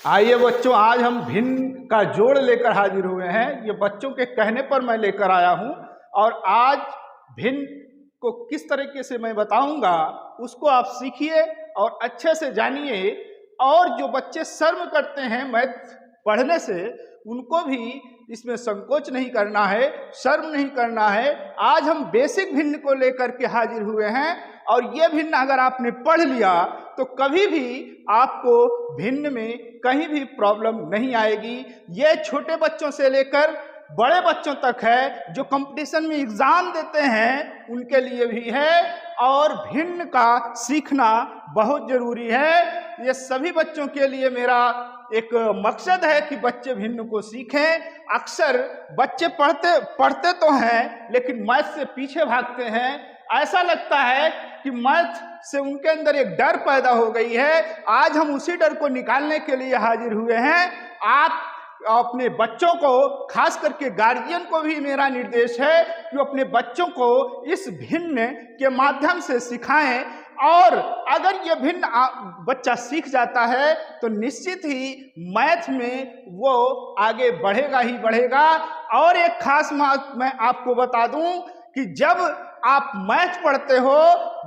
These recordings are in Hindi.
आइए बच्चों, आज हम भिन्न का जोड़ लेकर हाजिर हुए हैं। ये बच्चों के कहने पर मैं लेकर आया हूं और आज भिन्न को किस तरीके से मैं बताऊंगा उसको आप सीखिए और अच्छे से जानिए। और जो बच्चे शर्म करते हैं मैथ पढ़ने से, उनको भी इसमें संकोच नहीं करना है, शर्म नहीं करना है। आज हम बेसिक भिन्न को लेकर के हाजिर हुए हैं और ये भिन्न अगर आपने पढ़ लिया तो कभी भी आपको भिन्न में कहीं भी प्रॉब्लम नहीं आएगी। ये छोटे बच्चों से लेकर बड़े बच्चों तक है, जो कंपटीशन में एग्जाम देते हैं उनके लिए भी है। और भिन्न का सीखना बहुत जरूरी है। ये सभी बच्चों के लिए मेरा एक मकसद है कि बच्चे भिन्न को सीखें। अक्सर बच्चे पढ़ते तो हैं लेकिन मैथ से पीछे भागते हैं। ऐसा लगता है कि मैथ से उनके अंदर एक डर पैदा हो गई है। आज हम उसी डर को निकालने के लिए हाजिर हुए हैं। आप अपने बच्चों को, खास करके गार्जियन को भी मेरा निर्देश है कि अपने बच्चों को इस भिन्न के माध्यम से सिखाएं। और अगर ये भिन्न बच्चा सीख जाता है तो निश्चित ही मैथ में वो आगे बढ़ेगा ही बढ़ेगा। और एक खास बात मैं आपको बता दूं कि जब आप मैथ पढ़ते हो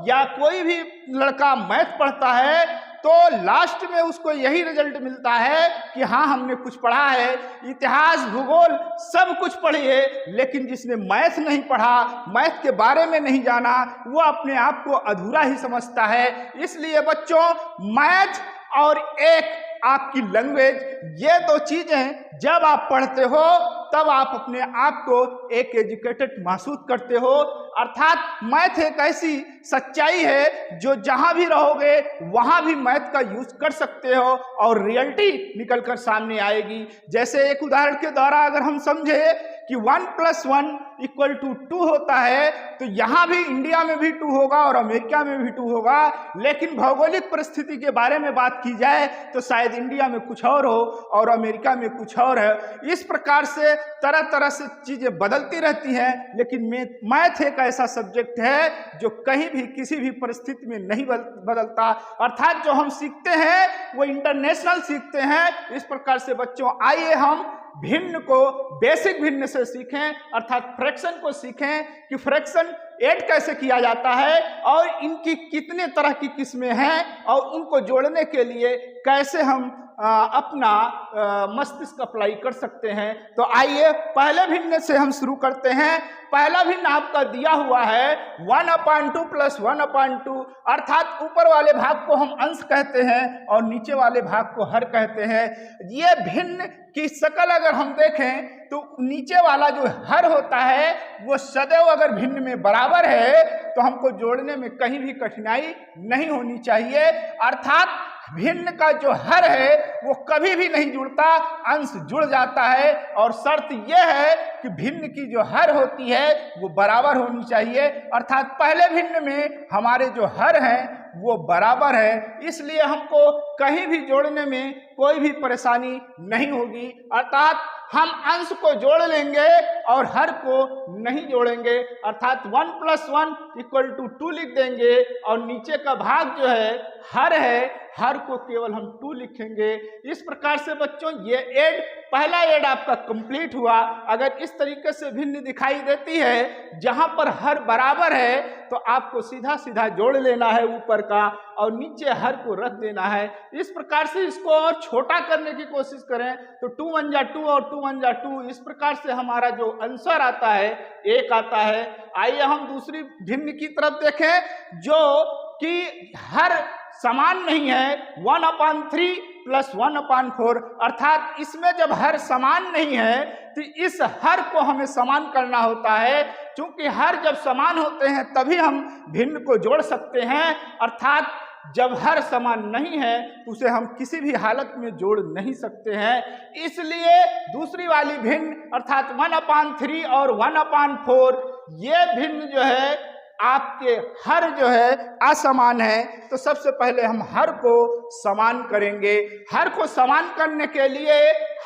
या कोई भी लड़का मैथ पढ़ता है तो लास्ट में उसको यही रिजल्ट मिलता है कि हाँ, हमने कुछ पढ़ा है। इतिहास, भूगोल सब कुछ पढ़िए, लेकिन जिसने मैथ नहीं पढ़ा, मैथ के बारे में नहीं जाना, वो अपने आप को अधूरा ही समझता है। इसलिए बच्चों, मैथ और एक आपकी लैंग्वेज, ये दो चीजें जब आप पढ़ते हो तब आप अपने आप को एक एजुकेटेड महसूस करते हो। अर्थात मैथ एक ऐसी सच्चाई है जो जहां भी रहोगे वहां भी मैथ का यूज कर सकते हो और रियलिटी निकल कर सामने आएगी। जैसे एक उदाहरण के द्वारा अगर हम समझे कि 1 + 1 = 2 होता है, तो यहाँ भी इंडिया में भी 2 होगा और अमेरिका में भी 2 होगा। लेकिन भौगोलिक परिस्थिति के बारे में बात की जाए तो शायद इंडिया में कुछ और हो और अमेरिका में कुछ और है। इस प्रकार से तरह तरह से चीजें बदलती रहती हैं। लेकिन मैथ एक ऐसा सब्जेक्ट है जो कहीं भी किसी भी परिस्थिति में नहीं बदलता। अर्थात जो हम सीखते हैं वो इंटरनेशनल सीखते हैं। इस प्रकार से बच्चों, आइए हम भिन्न को बेसिक भिन्न से सीखें, अर्थात फ्रैक्शन को सीखें कि फ्रैक्शन ऐड कैसे किया जाता है और इनकी कितने तरह की किस्में हैं और उनको जोड़ने के लिए कैसे हम अपना मस्तिष्क अप्लाई कर सकते हैं। तो आइए पहले भिन्न से हम शुरू करते हैं। पहला भिन्न आपका दिया हुआ है 1/2 + 1/2, अर्थात ऊपर वाले भाग को हम अंश कहते हैं और नीचे वाले भाग को हर कहते हैं। ये भिन्न की शकल अगर हम देखें तो नीचे वाला जो हर होता है वो सदैव अगर भिन्न में बराबर है तो हमको जोड़ने में कहीं भी कठिनाई नहीं होनी चाहिए। अर्थात भिन्न का जो हर है वो कभी भी नहीं जुड़ता, अंश जुड़ जाता है। और शर्त यह है कि भिन्न की जो हर होती है वो बराबर होनी चाहिए। अर्थात पहले भिन्न में हमारे जो हर हैं वो बराबर है, इसलिए हमको कहीं भी जोड़ने में कोई भी परेशानी नहीं होगी। अर्थात हम अंश को जोड़ लेंगे और हर को नहीं जोड़ेंगे। अर्थात 1 + 1 = 2 लिख देंगे और नीचे का भाग जो है हर है, हर को केवल हम 2 लिखेंगे। इस प्रकार से बच्चों, ये पहला ऐड आपका कंप्लीट हुआ। अगर इस तरीके से भिन्न दिखाई देती है जहां पर हर बराबर है तो आपको सीधा सीधा जोड़ लेना है ऊपर का और नीचे हर को रख देना है। इस प्रकार से इसको और छोटा करने की कोशिश करें तो 2 × 1 = 2 और 2 × 1 = 2। इस प्रकार से हमारा जो आंसर आता है 1 आता है। आइए हम दूसरी भिन्न की तरफ देखें जो कि हर समान नहीं है, 1/3 + 1/4, अर्थात इसमें जब हर समान नहीं है तो इस हर को हमें समान करना होता है। क्योंकि हर जब समान होते हैं तभी हम भिन्न को जोड़ सकते हैं। अर्थात जब हर समान नहीं है तो उसे हम किसी भी हालत में जोड़ नहीं सकते हैं। इसलिए दूसरी वाली भिन्न अर्थात 1/3 और 1/4, ये भिन्न जो है आपके हर जो है असमान है। तो सबसे पहले हम हर को समान करेंगे। हर को समान करने के लिए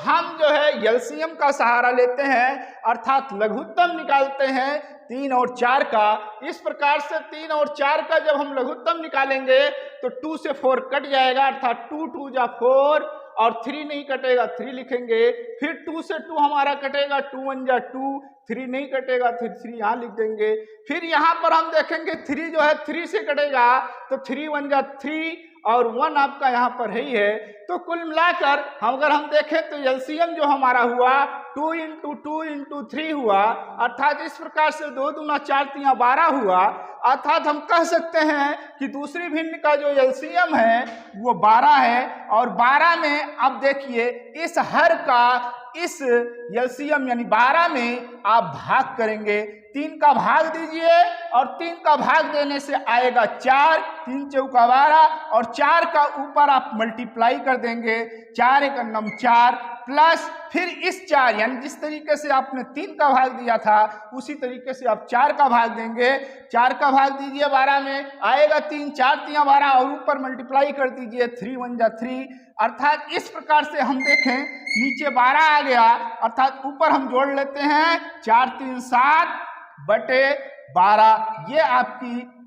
हम जो है एलसीएम का सहारा लेते हैं, अर्थात लघुत्तम निकालते हैं 3 और 4 का। इस प्रकार से 3 और 4 का जब हम लघुत्तम निकालेंगे तो 2 से 4 कट जाएगा, अर्थात 2 × 2 = 4 और 3 नहीं कटेगा 3 लिखेंगे, फिर 2 से 2 हमारा कटेगा, 2 1 जा 2, 3 नहीं कटेगा, फिर 3 यहाँ लिख देंगे। फिर यहाँ पर हम देखेंगे 3 जो है 3 से कटेगा, तो 3 1 जा 3 और 1 आपका यहाँ पर है ही है। तो कुल मिलाकर अगर हम देखें तो एलसीएम जो हमारा हुआ 2 इंटू 2 इंटू 3 हुआ, अर्थात इस प्रकार से 2 दूना 4 3 12 हुआ। अर्थात हम कह सकते हैं कि दूसरी भिन्न का जो एलसीएम है वो 12 है, और 12 में अब देखिए इस हर का इस एलसीएम यानी 12 में आप भाग करेंगे, 3 का भाग दीजिए और 3 का भाग देने से आएगा 4, 3 चौका 12 और 4 का ऊपर आप मल्टीप्लाई कर देंगे, 4 एक अन्नम 4 प्लस फिर इस 4 यानी जिस तरीके से आपने 3 का भाग दिया था उसी तरीके से आप 4 का भाग देंगे। 4 का भाग दीजिए 12 में आएगा 3, 4 3 12 और ऊपर मल्टीप्लाई कर दीजिए, 3 1 जा 3। अर्थात इस प्रकार से हम देखें नीचे 12 आ गया, अर्थात ऊपर हम जोड़ लेते हैं 4 3 7 बटे 12।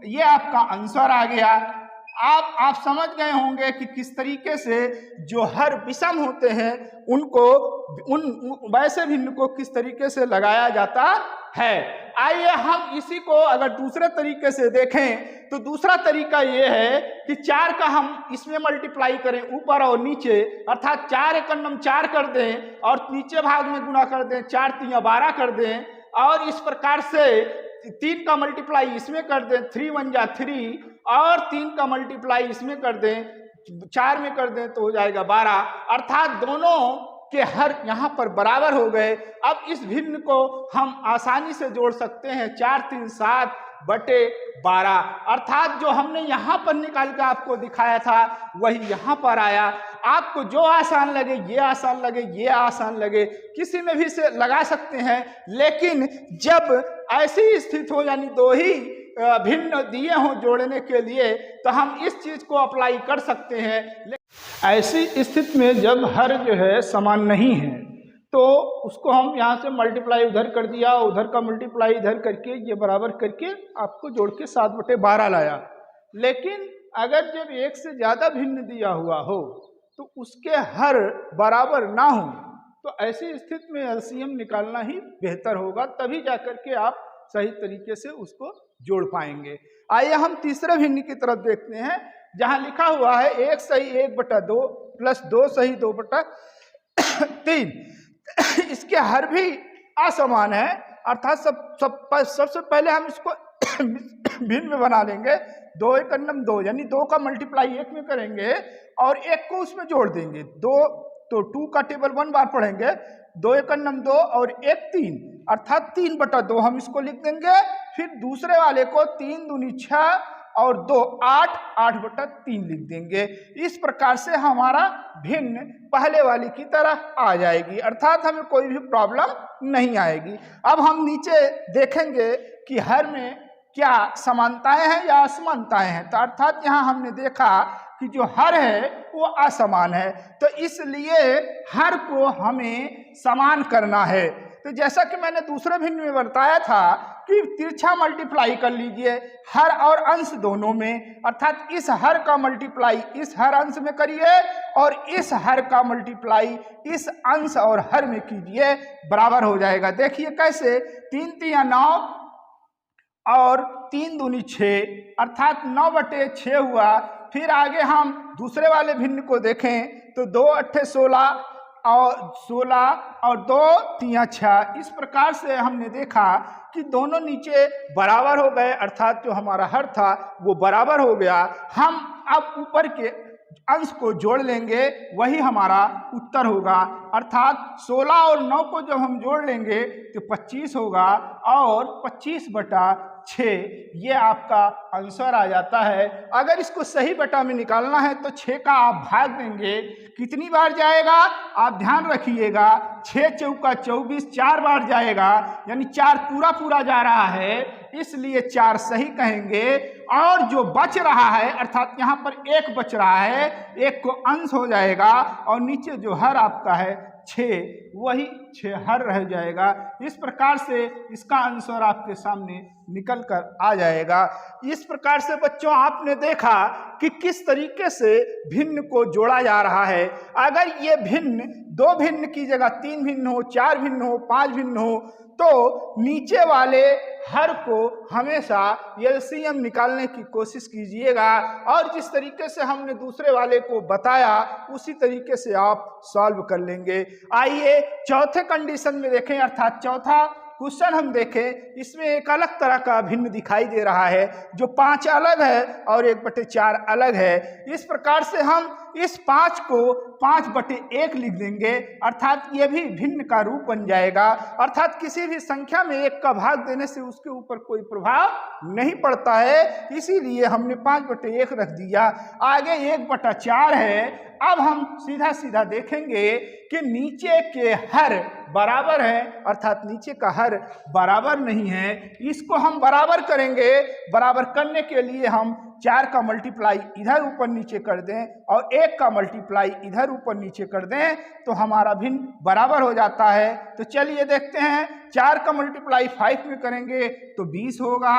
ये आपका आंसर आ गया। आप समझ गए होंगे कि किस तरीके से जो हर विषम होते हैं उनको वैसे भिन्न को किस तरीके से लगाया जाता है। आइए हम इसी को अगर दूसरे तरीके से देखें तो दूसरा तरीका ये है कि 4 का हम इसमें मल्टीप्लाई करें ऊपर और नीचे, अर्थात 4 एक अन्नम 4 कर दें और नीचे भाग में गुना कर दें, 4 3 12 कर दें और इस प्रकार से 3 का मल्टीप्लाई इसमें कर दें, 3 1 जा 3 और 3 का मल्टीप्लाई इसमें कर दें, 4 में कर दें तो हो जाएगा 12। अर्थात दोनों के हर यहाँ पर बराबर हो गए। अब इस भिन्न को हम आसानी से जोड़ सकते हैं, 4 3 7 बटे 12। अर्थात जो हमने यहाँ पर निकाल के आपको दिखाया था वही यहाँ पर आया। आपको जो आसान लगे, ये आसान लगे, ये आसान लगे, किसी में भी से लगा सकते हैं, लेकिन जब ऐसी स्थिति हो यानी दो ही भिन्न दिए हों जोड़ने के लिए तो हम इस चीज को अप्लाई कर सकते हैं। ऐसी स्थिति में जब हर जो है समान नहीं है तो उसको हम यहाँ से मल्टीप्लाई उधर कर दिया, उधर का मल्टीप्लाई इधर करके ये बराबर करके आपको जोड़ के 7 बटे 12 लाया। लेकिन अगर जब एक से ज़्यादा भिन्न दिया हुआ हो तो उसके हर बराबर ना हो तो ऐसी स्थिति में एलसीएम निकालना ही बेहतर होगा, तभी जाकर के आप सही तरीके से उसको जोड़ पाएंगे। आइए हम तीसरे भिन्न की तरफ देखते हैं, जहाँ लिखा हुआ है 1 सही 1 बटा 2 प्लस 2 सही 2 बटा 3। इसके हर भी असमान है, अर्थात सबसे पहले हम इसको भिन्न में बना लेंगे। 2 एक अन्नम 2 यानी 2 का मल्टीप्लाई 1 में करेंगे और 1 को उसमें जोड़ देंगे। 2 तो 2 का टेबल 1 बार पढ़ेंगे, 2 एक अन्नम 2 और 1 3 अर्थात 3 बटा 2 हम इसको लिख देंगे। फिर दूसरे वाले को 3 दूनी 6 और 2 8 8 बटा 3 लिख देंगे। इस प्रकार से हमारा भिन्न पहले वाली की तरह आ जाएगी, अर्थात हमें कोई भी प्रॉब्लम नहीं आएगी। अब हम नीचे देखेंगे कि हर में क्या समानताएं हैं या असमानताएं हैं। तो अर्थात यहाँ हमने देखा कि जो हर है वो असमान है, तो इसलिए हर को हमें समान करना है। तो जैसा कि मैंने दूसरे भिन्न में बताया था कि तिरछा मल्टीप्लाई कर लीजिए हर और अंश दोनों में, अर्थात इस हर का मल्टीप्लाई इस हर अंश में करिए और इस हर का मल्टीप्लाई इस अंश और हर में कीजिए, बराबर हो जाएगा। देखिए कैसे, 3 3 9 और 3 दूनी 6 अर्थात 9 बटे 6 हुआ। फिर आगे हम दूसरे वाले भिन्न को देखें तो 2 8 16 और 16 और 2 3 6। इस प्रकार से हमने देखा कि दोनों नीचे बराबर हो गए, अर्थात जो हमारा हर था वो बराबर हो गया। हम अब ऊपर के अंश को जोड़ लेंगे, वही हमारा उत्तर होगा। अर्थात 16 और 9 को जब हम जोड़ लेंगे तो 25 होगा और 25 बटा 6 ये आपका आंसर आ जाता है। अगर इसको सही बटा में निकालना है तो 6 का आप भाग देंगे, कितनी बार जाएगा आप ध्यान रखिएगा, 6 चौका 24 4 बार जाएगा, यानी 4 पूरा पूरा जा रहा है। इसलिए 4 सही कहेंगे। और जो बच रहा है अर्थात यहाँ पर 1 बच रहा है, 1 को अंश हो जाएगा और नीचे जो हर आपका है 6, वही 6 हर रह जाएगा। इस प्रकार से इसका आंसर आपके सामने निकल कर आ जाएगा। इस प्रकार से बच्चों आपने देखा कि किस तरीके से भिन्न को जोड़ा जा रहा है। अगर ये भिन्न 2 भिन्न की जगह 3 भिन्न हो, 4 भिन्न हो, 5 भिन्न हो, तो नीचे वाले हर को हमेशा एलसीएम निकालने की कोशिश कीजिएगा और जिस तरीके से हमने दूसरे वाले को बताया उसी तरीके से आप सॉल्व कर लेंगे। आइए चौथे कंडीशन में देखें, अर्थात चौथा क्वेश्चन हम देखें। इसमें एक अलग तरह का भिन्न दिखाई दे रहा है, जो 5 अलग है और 1/4 अलग है। इस प्रकार से हम इस 5 को 5/1 लिख देंगे, अर्थात ये भी भिन्न का रूप बन जाएगा। अर्थात किसी भी संख्या में 1 का भाग देने से उसके ऊपर कोई प्रभाव नहीं पड़ता है, इसीलिए हमने 5/1 रख दिया। आगे 1/4 है। अब हम सीधा सीधा देखेंगे कि नीचे के हर बराबर है, अर्थात नीचे का हर बराबर नहीं है। इसको हम बराबर करेंगे। बराबर करने के लिए हम 4 का मल्टीप्लाई इधर ऊपर नीचे कर दें और 1 का मल्टीप्लाई इधर ऊपर नीचे कर दें तो हमारा भिन्न बराबर हो जाता है। तो चलिए देखते हैं, 4 का मल्टीप्लाई 5 में करेंगे तो 20 होगा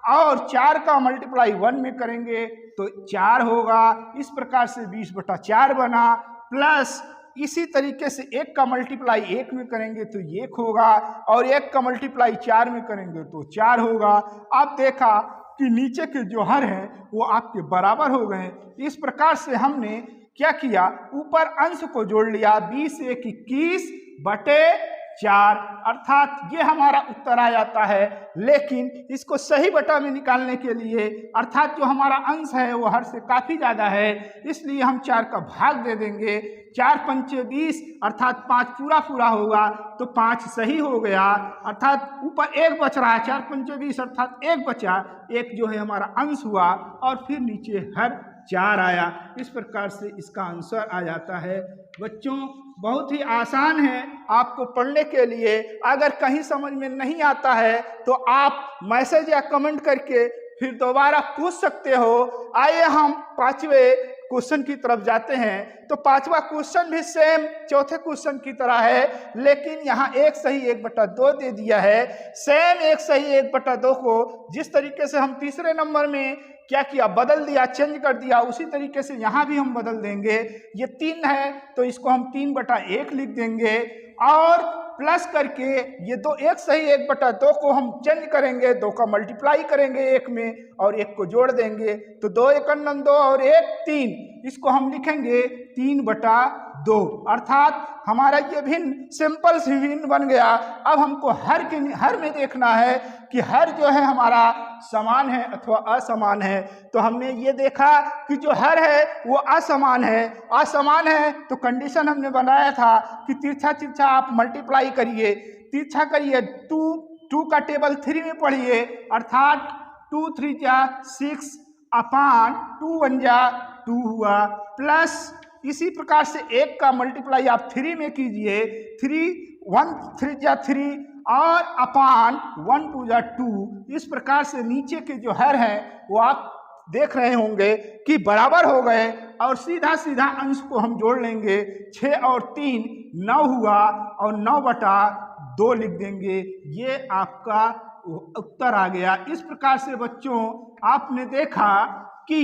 और 4 का मल्टीप्लाई 1 में करेंगे तो 4 होगा। इस प्रकार से 20/4 बना। प्लस इसी तरीके से 1 का मल्टीप्लाई 1 में करेंगे तो 1 होगा और 1 का मल्टीप्लाई 4 में करेंगे तो 4 होगा। अब देखा कि नीचे के जो हर हैं वो आपके बराबर हो गए। इस प्रकार से हमने क्या किया, ऊपर अंश को जोड़ लिया। 20 × 1 = 21/4, अर्थात ये हमारा उत्तर आ जाता है। लेकिन इसको सही बटा में निकालने के लिए, अर्थात जो हमारा अंश है वो हर से काफ़ी ज़्यादा है, इसलिए हम 4 का भाग दे देंगे। 4 × 5 = 20, अर्थात 5 पूरा होगा तो 5 सही हो गया, अर्थात ऊपर 1 बच रहा है। 4 × 5 = 20, अर्थात 1 बचा, 1 जो है हमारा अंश हुआ और फिर नीचे हर 4 आया। इस प्रकार से इसका आंसर आ जाता है। बच्चों बहुत ही आसान है आपको पढ़ने के लिए। अगर कहीं समझ में नहीं आता है तो आप मैसेज या कमेंट करके फिर दोबारा पूछ सकते हो। आइए हम 5वें क्वेश्चन की तरफ जाते हैं। तो 5वां क्वेश्चन भी सेम चौथे क्वेश्चन की तरह है, लेकिन यहाँ 1 सही 1/2 दे दिया है। सेम 1 सही 1/2 को जिस तरीके से हम तीसरे नंबर में क्या किया, बदल दिया, चेंज कर दिया, उसी तरीके से यहाँ भी हम बदल देंगे। ये 3 है तो इसको हम 3/1 लिख देंगे और प्लस करके ये 1 सही 1/2 को हम चेंज करेंगे, 2 का मल्टीप्लाई करेंगे 1 में और 1 को जोड़ देंगे तो 2 × 1 = 2 और 1 3, इसको हम लिखेंगे 3/2, अर्थात हमारा ये भिन्न सिंपल सी भिन्न बन गया। अब हमको हर में देखना है कि हर जो है हमारा समान है अथवा असमान है। तो हमने ये देखा कि जो हर है वो असमान है। असमान है तो कंडीशन हमने बनाया था कि तिरछा आप मल्टीप्लाई करिए, तिरछा करिए, 2 का टेबल 3 में पढ़िए, अर्थात 2 × 3 = 6 अपान 2 × 1 = 2 हुआ। प्लस इसी प्रकार से 1 का मल्टीप्लाई आप 3 में कीजिए, 1 × 3 = 3 और अपान 1 × 2 = 2। इस प्रकार से नीचे के जो हर हैं वो आप देख रहे होंगे कि बराबर हो गए और सीधा सीधा अंश को हम जोड़ लेंगे। 6 और 3 9 हुआ और 9/2 लिख देंगे। ये आपका उत्तर आ गया। इस प्रकार से बच्चों आपने देखा कि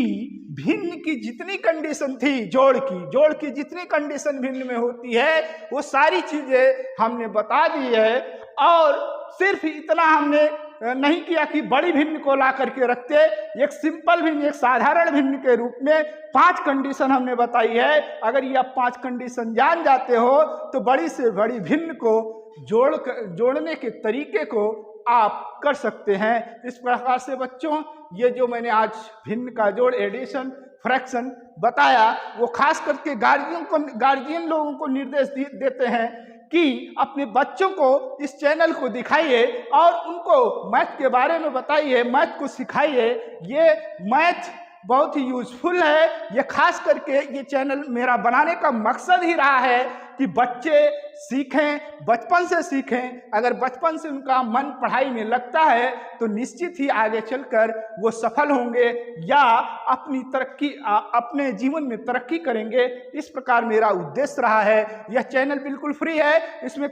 भिन्न की जितनी कंडीशन थी, जोड़ की जितनी कंडीशन भिन्न में होती है वो सारी चीजें हमने बता दी है। और सिर्फ इतना हमने नहीं किया कि बड़ी भिन्न को ला करके रखते, एक सिंपल भिन्न, एक साधारण भिन्न के रूप में 5 कंडीशन हमने बताई है। अगर ये आप 5 कंडीशन जान जाते हो तो बड़ी से बड़ी भिन्न को जोड़ने के तरीके को आप कर सकते हैं। इस प्रकार से बच्चों ये जो मैंने आज भिन्न का जोड़, एडिशन, फ्रैक्शन बताया वो खास करके गार्जियन लोगों को निर्देश देते हैं कि अपने बच्चों को इस चैनल को दिखाइए और उनको मैथ के बारे में बताइए, मैथ को सिखाइए। ये मैथ बहुत ही यूजफुल है। ये खास करके ये चैनल मेरा बनाने का मकसद ही रहा है कि बच्चे सीखें, बचपन से सीखें। अगर बचपन से उनका मन पढ़ाई में लगता है तो निश्चित ही आगे चलकर वो सफल होंगे या अपने जीवन में तरक्की करेंगे। इस प्रकार मेरा उद्देश्य रहा है। यह चैनल बिल्कुल फ्री है, इसमें